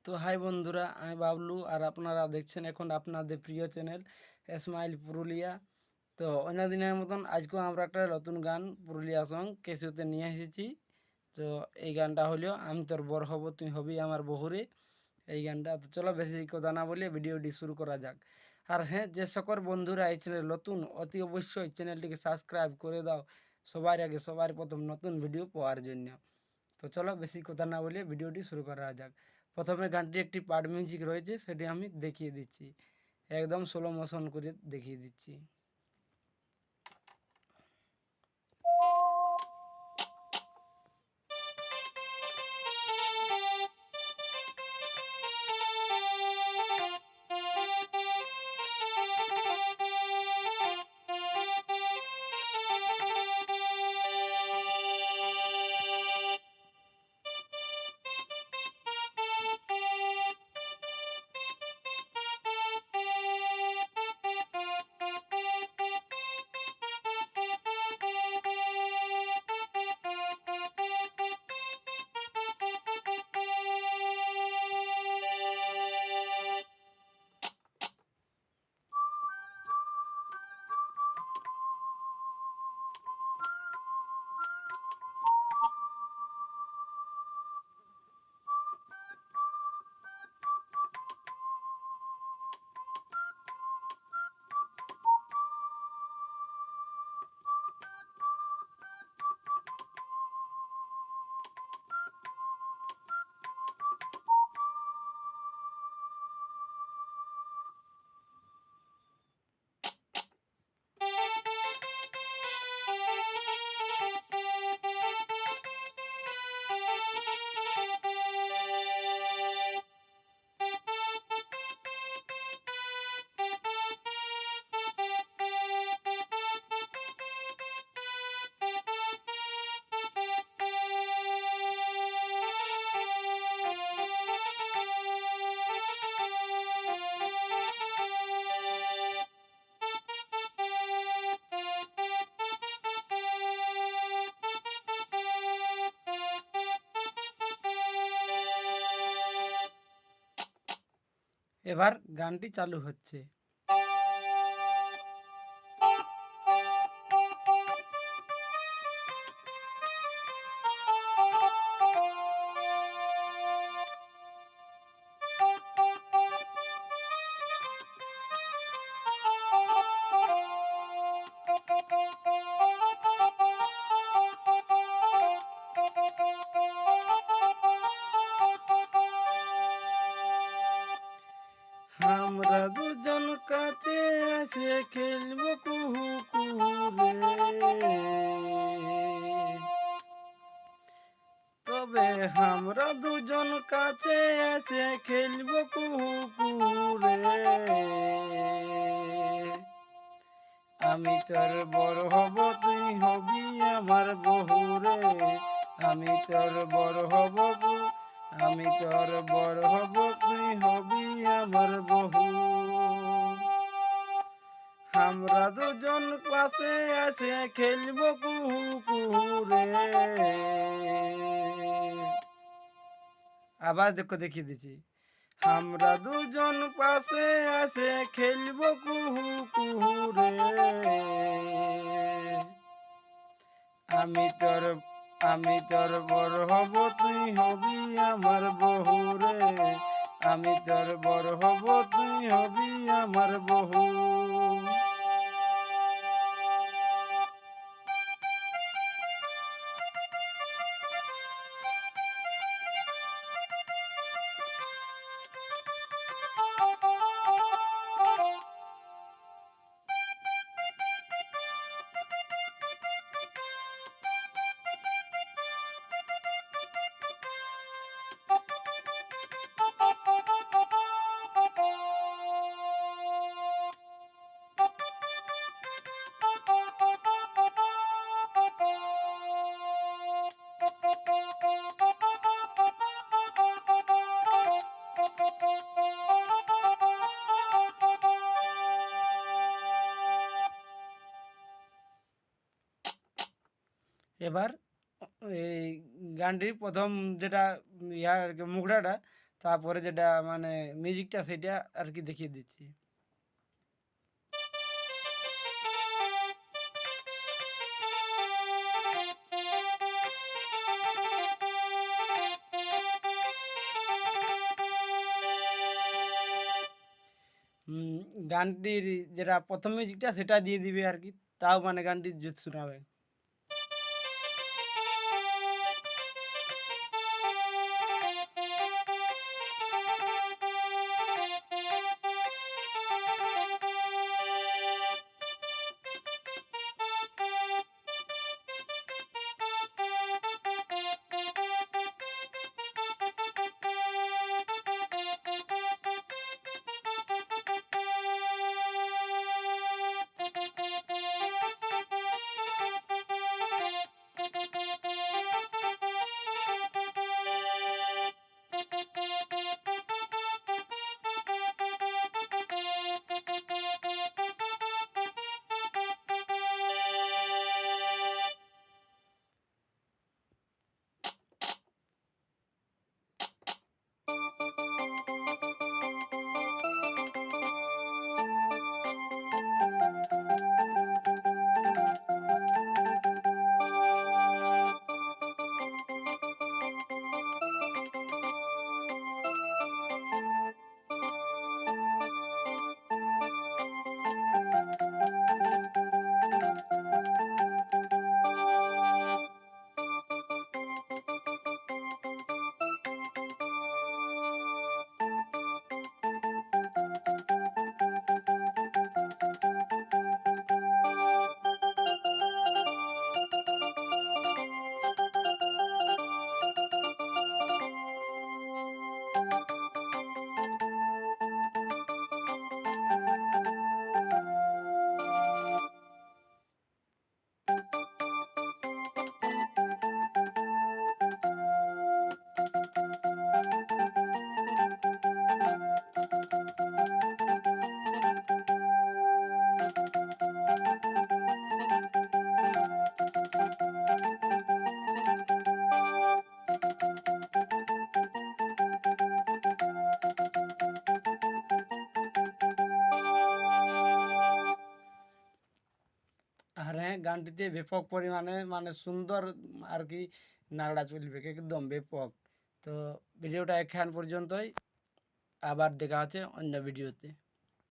তো হাই বন্ধুরা, আমি বাবলু আর আপনারা দেখছেন এখন আপনাদের প্রিয় চ্যানেল স্মাইল পুরুলিয়া। তো অন্য দিনের মতন আজকেও আমরা একটা নতুন গান পুরুলিয়া সং কেসিওতে নিয়ে এসেছি। তো এই গানটা হলো আমি তোর বর হব তুই হবি আমার বহুরে। এই গানটা তো চলো বেশি কথা না বলে ভিডিওটি শুরু করা যাক। আর হ্যাঁ, যে সকল বন্ধুরা এই চ্যানেল নতুন অতি অবশ্যই চ্যানেলটিকে সাবস্ক্রাইব করে দাও সবার আগে সবার প্রথম নতুন ভিডিও পাওয়ার জন্য। তো চলো বেশি কথা না বলে ভিডিওটি শুরু করা যাক। প্রথমে গানটি একটি পার্ট মিউজিক রয়েছে, সেটি আমি দেখিয়ে দিচ্ছি, একদম স্লো মোশন করে দেখিয়ে দিচ্ছি। এবার গানটি চালু হচ্ছে। আমরা দুজন কাছে এসে খেলবো কুহু কুহুরে, তবে আমরা দুজন কাছে এসে খেলবো কুহু কুহুরে। আমি তোর বড় হব তুই হবি আমার বহুরে, আমি তোর বড় হব আমি তোর বড় হব তুই হবি আমার বহু। আমরা দুজন পাশে এসে খেলবো কুহু কুহুরে। আবার দেখো দেখিয়ে দিচ্ছি। আমরা দুজন পাশে এসে খেলবো কুহু কুহুরে। আমি তোর বড় হব তুই হবি আমার বহুরে, আমি তোর বড় হব তুই হবি আমার বহু। এবার এই গানটির প্রথম যেটা ইয়ার মুখড়াটা, তারপরে যেটা মানে মিউজিকটা সেটা আর কি দেখিয়ে দিচ্ছি। গানটির যেটা প্রথম মিউজিকটা সেটা দিয়ে দিবে আর কি, তাও মানে গানটির জুত শোনাবে। আর হ্যাঁ, গানটিতে ব্যাপক পরিমাণে মানে সুন্দর আর কি নাগড়া চলবে একদম ব্যাপক। তো ভিডিওটা এখান পর্যন্তই, আবার দেখা হচ্ছে অন্য ভিডিওতে।